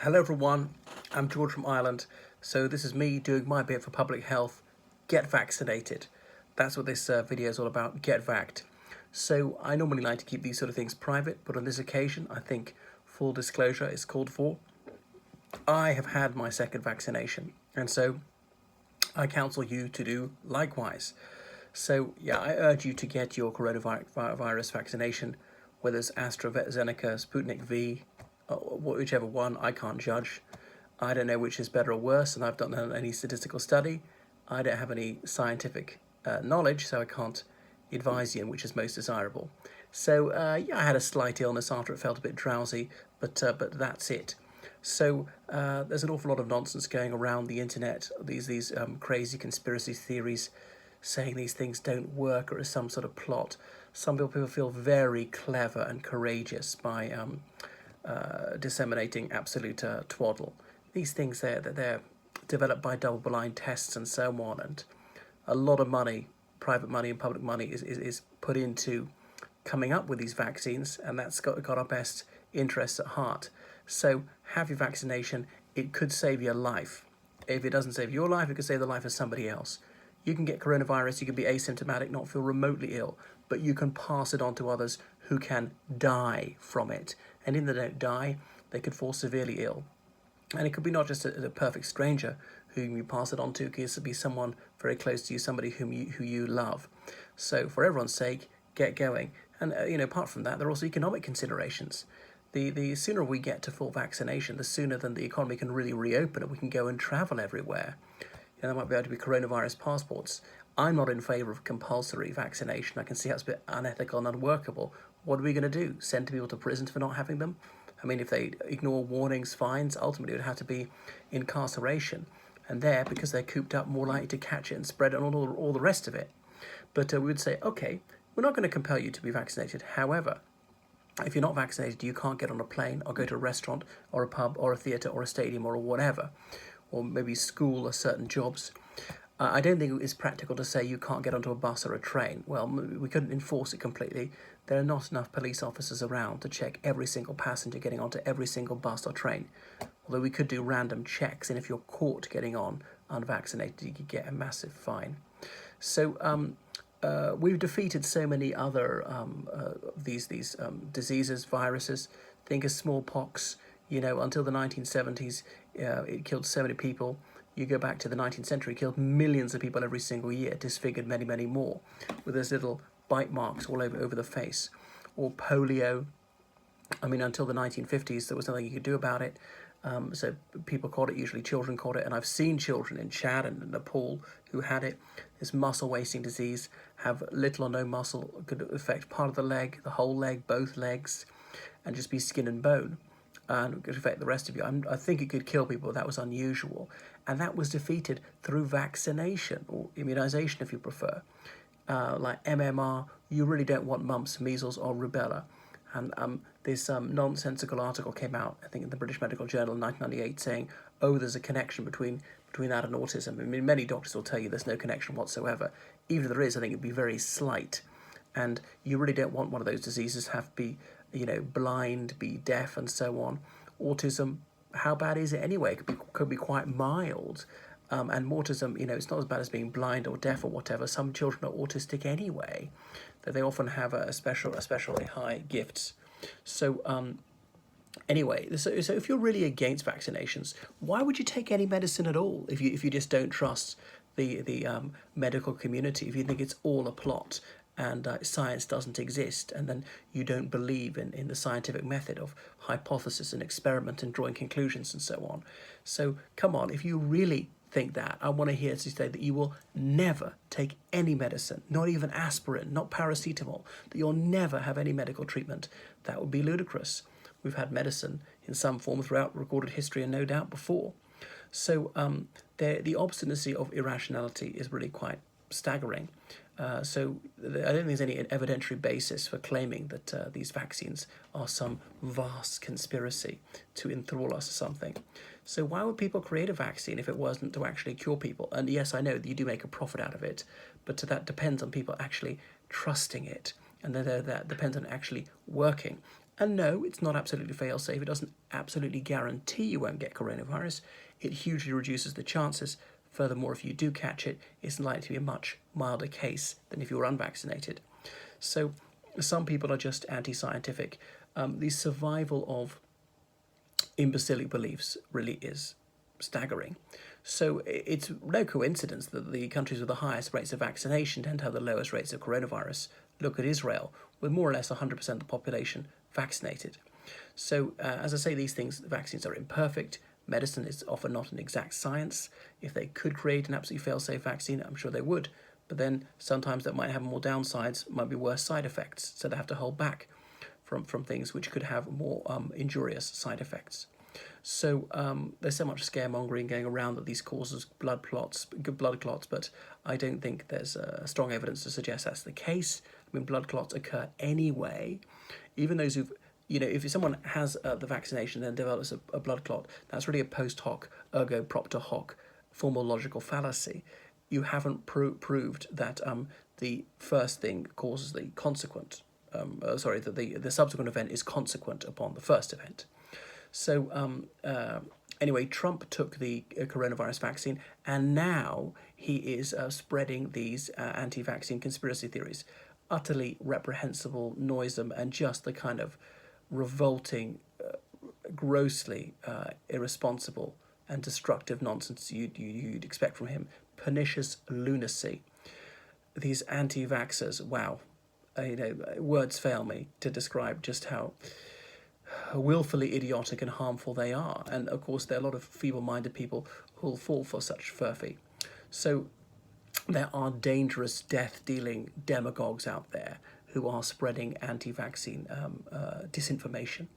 Hello everyone, I'm George from Ireland. So this is me doing my bit for public health. Get vaccinated. That's what this video is all about, get vaxxed. So I normally like to keep these sort of things private, but on this occasion I think full disclosure is called for. I have had my second vaccination, and so I counsel you to do likewise. So yeah, I urge you to get your coronavirus vaccination, whether it's AstraZeneca, Sputnik V, whichever one. I can't judge. I don't know which is better or worse, and I've not done any statistical study. I don't have any scientific knowledge, so I can't advise you on which is most desirable. So yeah, I had a slight illness after it, felt a bit drowsy, but that's it. So there's an awful lot of nonsense going around the internet, these crazy conspiracy theories saying these things don't work or is some sort of plot. Some people feel very clever and courageous by disseminating absolute twaddle. These things, they're developed by double-blind tests and so on, and a lot of money, private money and public money, is put into coming up with these vaccines, and that's got our best interests at heart. So have your vaccination. It could save your life. If it doesn't save your life, it could save the life of somebody else. You can get coronavirus, you can be asymptomatic, not feel remotely ill, but you can pass it on to others who can die from it. And if they don't die, they could fall severely ill. And it could be not just a perfect stranger whom you pass it on to, it could be someone very close to you, somebody who you love. So for everyone's sake, get going. And apart from that, there are also economic considerations. The sooner we get to full vaccination, the sooner then the economy can really reopen and we can go and travel everywhere. There might be able to be coronavirus passports. I'm not in favour of compulsory vaccination. I can see how it's a bit unethical and unworkable. What are we going to do? Send people to prison for not having them? I mean, if they ignore warnings, fines, ultimately it would have to be incarceration. And there, because they're cooped up, more likely to catch it and spread it and all the rest of it. But we would say, okay, we're not going to compel you to be vaccinated. However, if you're not vaccinated, you can't get on a plane or go to a restaurant or a pub or a theatre or a stadium or whatever, or maybe school or certain jobs. I don't think it's practical to say you can't get onto a bus or a train. Well, we couldn't enforce it completely. There are not enough police officers around to check every single passenger getting onto every single bus or train. Although we could do random checks, and if you're caught getting on unvaccinated, you could get a massive fine. So we've defeated so many other these diseases, viruses. Think of smallpox. Until the 1970s, it killed so many people. You go back to the 19th century, it killed millions of people every single year, disfigured many, many more, with those little bite marks all over the face. Or polio. I mean, until the 1950s, there was nothing you could do about it. So people caught it, usually children caught it, and I've seen children in Chad and Nepal who had it. This muscle wasting disease, have little or no muscle, could affect part of the leg, the whole leg, both legs, and just be skin and bone. And it could affect the rest of you. I think it could kill people, but that was unusual. And that was defeated through vaccination, or immunization if you prefer. Like MMR, you really don't want mumps, measles, or rubella. And this nonsensical article came out, I think, in the British Medical Journal in 1998, saying, oh, there's a connection between that and autism. I mean, many doctors will tell you there's no connection whatsoever. Even if there is, I think it'd be very slight. And you really don't want one of those diseases to have to be, blind, be deaf, and so on. Autism, how bad is it anyway? It could be quite mild. And autism, it's not as bad as being blind or deaf or whatever. Some children are autistic anyway, that they often have especially high gifts. So anyway, so if you're really against vaccinations, why would you take any medicine at all if you just don't trust the medical community, if you think it's all a plot and science doesn't exist, and then you don't believe in the scientific method of hypothesis and experiment and drawing conclusions and so on? So come on, if you really think that, I want to hear you say that you will never take any medicine, not even aspirin, not paracetamol, that you'll never have any medical treatment. That would be ludicrous. We've had medicine in some form throughout recorded history and no doubt before. So the obstinacy of irrationality is really quite staggering. So I don't think there's any evidentiary basis for claiming that these vaccines are some vast conspiracy to enthrall us or something. So why would people create a vaccine if it wasn't to actually cure people? And yes, I know that you do make a profit out of it, but that depends on people actually trusting it, and that depends on actually working. And no, it's not absolutely fail-safe. It doesn't absolutely guarantee you won't get coronavirus. It hugely reduces the chances. Furthermore, if you do catch it, it's likely to be a much milder case than if you were unvaccinated. So some people are just anti-scientific. The survival of imbecilic beliefs really is staggering. So it's no coincidence that the countries with the highest rates of vaccination tend to have the lowest rates of coronavirus. Look at Israel, with more or less 100% of the population vaccinated. So, as I say, these things, the vaccines are imperfect. Medicine is often not an exact science. If they could create an absolutely fail-safe vaccine, I'm sure they would. But then sometimes that might have more downsides, might be worse side effects. So they have to hold back from things which could have more injurious side effects. So there's so much scaremongering going around that these causes blood clots, but I don't think there's strong evidence to suggest that's the case. I mean, blood clots occur anyway. Even those who've, if someone has the vaccination and develops a blood clot, that's really a post hoc, ergo propter hoc, formal logical fallacy. You haven't proved that the first thing causes the consequent. That the subsequent event is consequent upon the first event. So anyway, Trump took the coronavirus vaccine, and now he is spreading these anti-vaccine conspiracy theories. Utterly reprehensible, noisome, and just the kind of revolting, grossly irresponsible and destructive nonsense you'd expect from him. Pernicious lunacy. These anti-vaxxers, wow. Words fail me to describe just how willfully idiotic and harmful they are. And of course, there are a lot of feeble-minded people who'll fall for such furphy. So there are dangerous, death-dealing demagogues out there who are spreading anti-vaccine disinformation.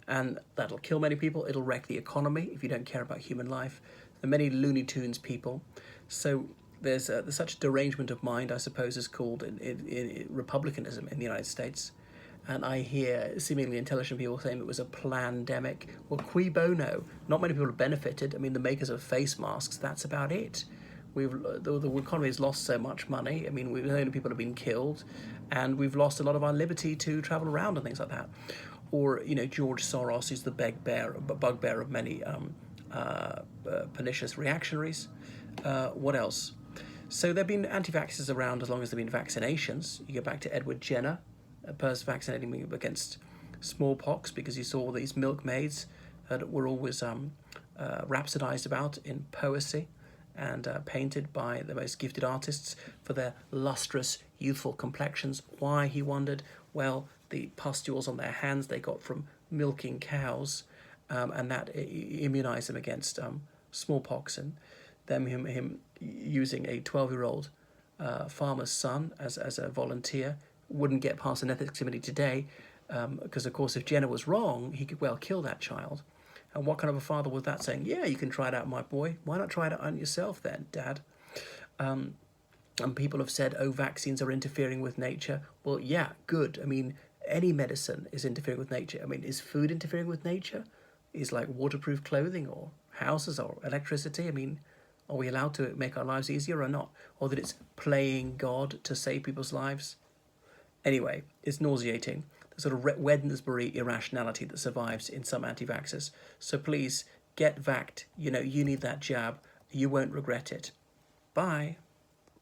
And that'll kill many people. It'll wreck the economy if you don't care about human life. There are many Looney Tunes people. So there's such derangement of mind, I suppose, is called in republicanism in the United States. And I hear seemingly intelligent people saying it was a plandemic. Well, cui bono? Not many people have benefited. I mean, the makers of face masks, that's about it. The economy has lost so much money. I mean, we've known people have been killed, and we've lost a lot of our liberty to travel around and things like that. Or, George Soros is the bugbear of many pernicious reactionaries. What else? So there have been anti-vaxxers around as long as there have been vaccinations. You go back to Edward Jenner, a person vaccinating against smallpox because he saw these milkmaids that were always rhapsodized about in poesy and painted by the most gifted artists for their lustrous, youthful complexions. Why, he wondered? Well, the pustules on their hands they got from milking cows, and that immunized them against smallpox, and him using a 12-year-old farmer's son as a volunteer wouldn't get past an ethics committee today, because of course if Jenner was wrong, he could well kill that child. And what kind of a father was that saying, yeah, you can try it out, my boy. Why not try it out on yourself then, Dad? And people have said, oh, vaccines are interfering with nature. Well, yeah, good. I mean, any medicine is interfering with nature. I mean, is food interfering with nature? Is like waterproof clothing or houses or electricity? I mean, are we allowed to make our lives easier or not? Or that it's playing God to save people's lives? Anyway, it's nauseating. The sort of Wednesbury irrationality that survives in some anti-vaxxers. So please, get vaxxed. You need that jab. You won't regret it. Bye.